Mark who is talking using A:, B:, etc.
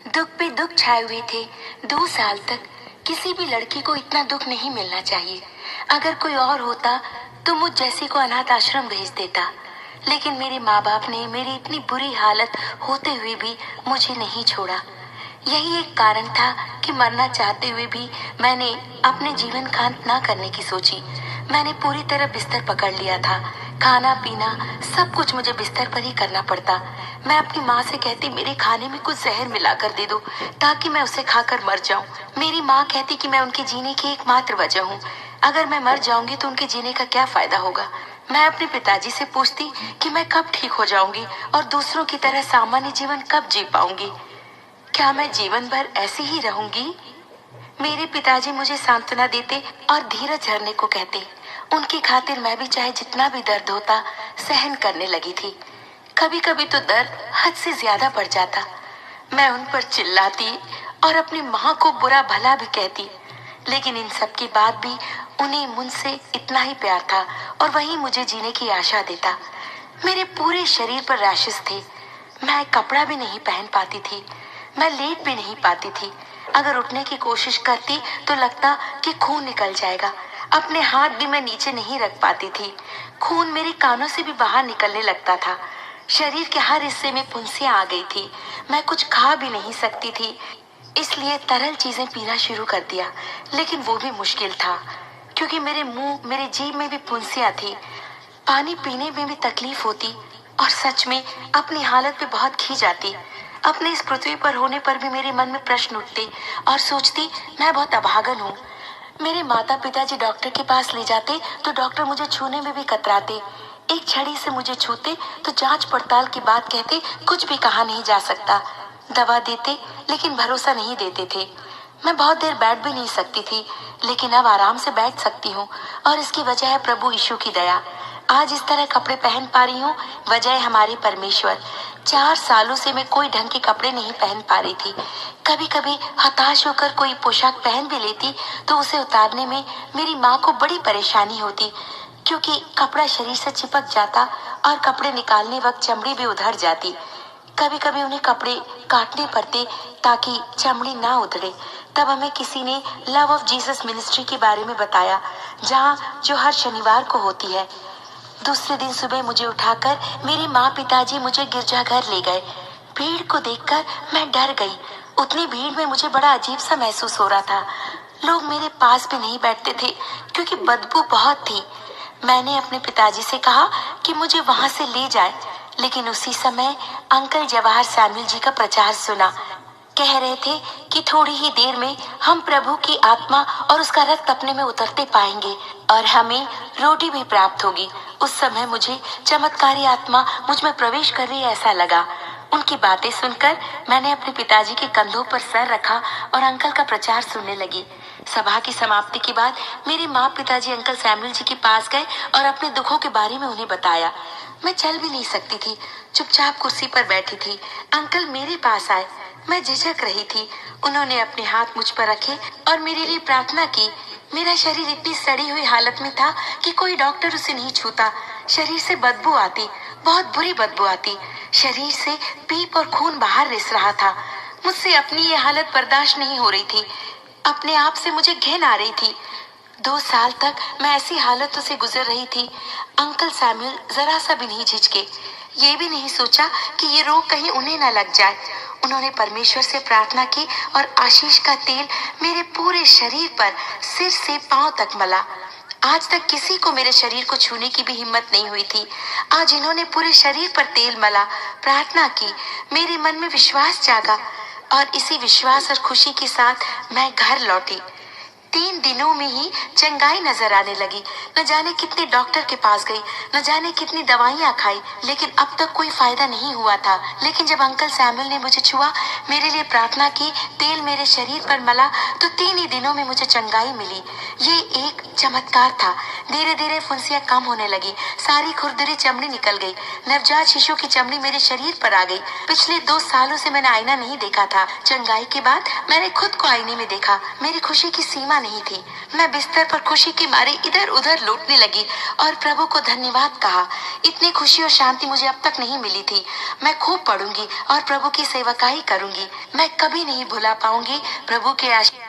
A: दुख पे दुख छाए हुए थे। 2 साल तक किसी भी लड़की को इतना दुख नहीं मिलना चाहिए। अगर कोई और होता तो मुझ जैसी को अनाथ आश्रम भेज देता, लेकिन मेरे माँ बाप ने मेरी इतनी बुरी हालत होते हुए भी मुझे नहीं छोड़ा। यही एक कारण था कि मरना चाहते हुए भी मैंने अपने जीवन का अंत ना करने की सोची। मैंने पूरी तरह बिस्तर पकड़ लिया था। खाना पीना सब कुछ मुझे बिस्तर पर ही करना पड़ता। मैं अपनी माँ से कहती मेरे खाने में कुछ जहर मिला कर दे दो ताकि मैं उसे खाकर मर जाऊं। मेरी माँ कहती कि मैं उनके जीने की एकमात्र वजह हूँ। अगर मैं मर जाऊंगी तो उनके जीने का क्या फायदा होगा। मैं अपने पिताजी से पूछती कि मैं कब ठीक हो जाऊंगी और दूसरों की तरह सामान्य जीवन कब जी पाऊंगी। क्या मैं जीवन भर ऐसी ही रहूंगी? मेरे पिताजी मुझे सांत्वना देते और धीरज धरने को कहते। उनकी खातिर मैं भी चाहे जितना भी दर्द होता सहन करने लगी थी। कभी कभी तो दर्द हद से ज्यादा बढ़ जाता। मैं उन पर चिल्लाती और अपनी माँ को बुरा भला भी कहती, लेकिन इन सब के बाद भी उन्हें मुझसे इतना ही प्यार था और वही मुझे जीने की आशा देता। मेरे पूरे शरीर पर रैशेस थे। मैं कपड़ा भी नहीं पहन पाती थी। मैं लेट भी नहीं पाती थी। अगर उठने की कोशिश करती तो लगता कि खून निकल जाएगा। अपने हाथ भी मैं नीचे नहीं रख पाती थी। खून मेरे कानों से भी बाहर निकलने लगता था। शरीर के हर हिस्से में फुंसियां आ गई थी। मैं कुछ खा भी नहीं सकती थी, इसलिए तरल चीजें पीना शुरू कर दिया, लेकिन वो भी मुश्किल था क्योंकि मेरे मुंह मेरे जीभ में भी फुंसियां थी। पानी पीने में भी तकलीफ होती और सच में अपनी हालत पे बहुत खींच आती। अपने इस पृथ्वी पर होने पर भी मेरे मन में प्रश्न उठते और सोचती मैं बहुत अभागन हूँ। मेरे माता पिताजी डॉक्टर के पास ले जाते तो डॉक्टर मुझे छूने में भी कतराते। एक छड़ी से मुझे छूते तो जांच पड़ताल के बाद कहते कुछ भी कहा नहीं जा सकता। दवा देते लेकिन भरोसा नहीं देते थे। मैं बहुत देर बैठ भी नहीं सकती थी, लेकिन अब आराम से बैठ सकती हूँ और इसकी वजह है प्रभु यीशु की दया। आज इस तरह कपड़े पहन पा रही हूँ, वजह है हमारे परमेश्वर। 4 सालों से मैं कोई ढंग के कपड़े नहीं पहन पा रही थी। कभी कभी हताश होकर कोई पोशाक पहन भी लेती तो उसे उतारने में मेरी माँ को बड़ी परेशानी होती, क्योंकि कपड़ा शरीर से चिपक जाता और कपड़े निकालने वक्त चमड़ी भी उधड़ जाती। कभी कभी उन्हें कपड़े काटने पड़ते ताकि चमड़ी ना उधड़े। तब हमें किसी ने लव ऑफ जीसस मिनिस्ट्री के बारे में बताया, जो हर शनिवार को होती है। दूसरे दिन सुबह मुझे उठाकर मेरे माँ पिताजी मुझे गिरजाघर ले गए। भीड़ को देखकर मैं डर गई। उतनी भीड़ में मुझे बड़ा अजीब सा महसूस हो रहा था। लोग मेरे पास भी नहीं बैठते थे क्योंकि बदबू बहुत थी। मैंने अपने पिताजी से कहा कि मुझे वहां से ले जाए, लेकिन उसी समय अंकल जवाहर सैमुअल जी का प्रचार सुना। कह रहे थे कि थोड़ी ही देर में हम प्रभु की आत्मा और उसका रक्त अपने में उतरते पाएंगे और हमें रोटी भी प्राप्त होगी। उस समय मुझे चमत्कारी आत्मा मुझ में प्रवेश कर रही ऐसा लगा। उनकी बातें सुनकर मैंने अपने पिताजी के कंधों पर सर रखा और अंकल का प्रचार सुनने लगी। सभा की समाप्ति के बाद मेरे माँ पिताजी अंकल सैमुअल जी के पास गए और अपने दुखों के बारे में उन्हें बताया। मैं चल भी नहीं सकती थी, चुपचाप कुर्सी पर बैठी थी। अंकल मेरे पास आए। मैं झिझक रही थी। उन्होंने अपने हाथ मुझ पर रखे और मेरे लिए प्रार्थना की। मेरा शरीर इतनी सड़ी हुई हालत में था कि कोई डॉक्टर उसे नहीं छूता। शरीर से बदबू आती, बहुत बुरी बदबू आती। शरीर से पीप और खून बाहर रिस रहा था। मुझसे अपनी ये हालत बर्दाश्त नहीं हो रही थी। अपने आप से मुझे घिन आ रही थी। 2 साल तक मैं ऐसी हालतों से गुजर रही थी। अंकल सैमुअल जरा सा भी नहीं झिझके। ये भी नहीं सोचा कि ये रोग कहीं उन्हें न लग जाए। उन्होंने परमेश्वर से प्रार्थना की और आशीष का तेल मेरे पूरे शरीर पर सिर से पांव तक मला। आज तक किसी को मेरे शरीर को छूने की भी हिम्मत नहीं हुई थी। आज इन्होंने पूरे शरीर पर तेल मला, प्रार्थना की। मेरे मन में विश्वास जागा और इसी विश्वास और खुशी के साथ मैं घर लौटी। 3 दिनों में ही चंगाई नजर आने लगी। न जाने कितने डॉक्टर के पास गई, न जाने कितनी दवाइयाँ खाई, लेकिन अब तक कोई फायदा नहीं हुआ था। लेकिन जब अंकल सैमुअल ने मुझे छुआ, मेरे लिए प्रार्थना की, तेल मेरे शरीर पर मला, तो 3 ही दिनों में मुझे चंगाई मिली। ये एक चमत्कार था धीरे धीरे फुंसियाँ कम होने लगी, सारी खुरदरी चमड़ी निकल गई, नवजात शिशु की चमड़ी मेरे शरीर पर आ गई। पिछले 2 सालों से मैंने आईना नहीं देखा था। चंगाई के बाद मैंने खुद को आईने में देखा। मेरी खुशी की सीमा नहीं थी। मैं बिस्तर पर खुशी के मारे इधर उधर लौटने लगी और प्रभु को धन्यवाद कहा। इतनी खुशी और शांति मुझे अब तक नहीं मिली थी। मैं खूब पढ़ूंगी और प्रभु की सेवकाई करूंगी। मैं कभी नहीं भुला पाऊंगी प्रभु के आशीर्वाद।